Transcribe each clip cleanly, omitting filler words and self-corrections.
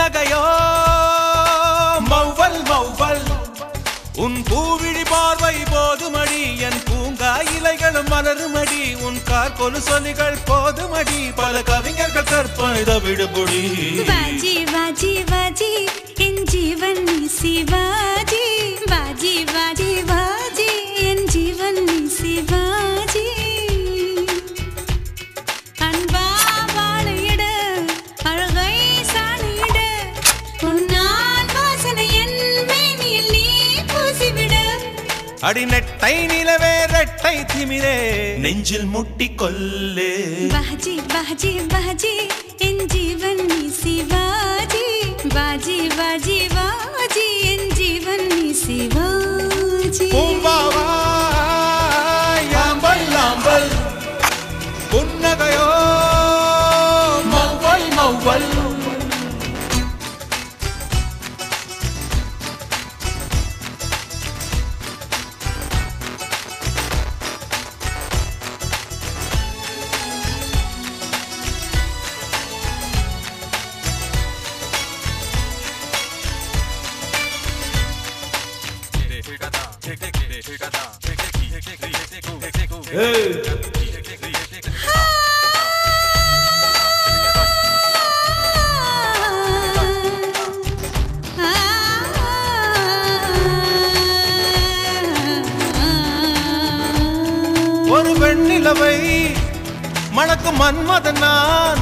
புன்னகையோ மௌவல் மௌவல் உன் பூவிழி பார்வை போதுமடி என் பூங்கா இலைகளும் மலருமடி உன் கார்கொலு சொலிகள் போதுமடி பல கவிஞர்கள் கற்பனை விடுபொடி बाजी बाजी बाजी इन जीवन शिवाजी बाजी बाजी बाजी इन जीवन शिवाजी अनबा वाळिड अळगै साणिड उन्नान वासனை என் மேனியில் நீ பூசிவிட அடி நெட்டை நிலவே ரெட்டை திமிரே நெஞ்சில் முட்டி கொல்லே बाजी बाजी बाजी इन जीवन शिवाजी बाजी बाजी बाजी इन जीवन शिवाजी பூம்பாவாய் ஆம்பல் ஆம்பல் புன்னகையோ மௌவல் மௌவல் ஒரு வெண்ணிலவை மணக்கும் மன்மதன் நான்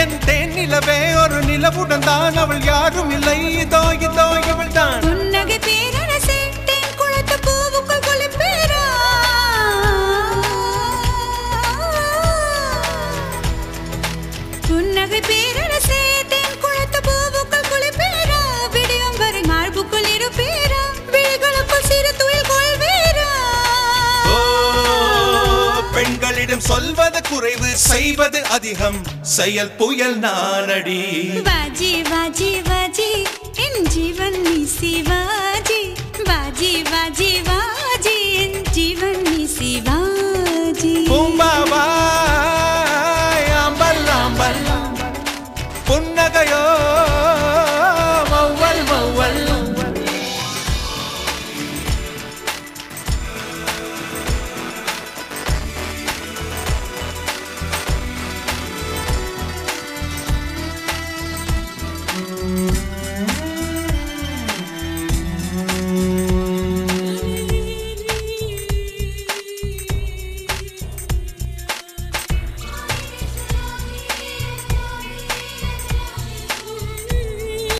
என் தேனிலவே ஒரு நிலவுடன் தான் அவள் யாரும் இல்லை இதோ இதோ இவள் தான் புன்னகை பேரரசே தேன் குளத்து பூவுக்குள் குளிப்பேரா புன்னகை பேரரசே தேன் குளத்து பூவுக்குள் குளிப்பேரா விடியும் வரை மார்புக்குள் இருப்பேரா விழிகளுக்குள் சிறு துயில் கொள்வேரா பெண்களிடம் சொல்வது குறைவு செய்வது அதிகம் செயல் புயல் நானடி बाजी बाजी बाजी इन जीवन शिवाजी बाजी बाजी बाजी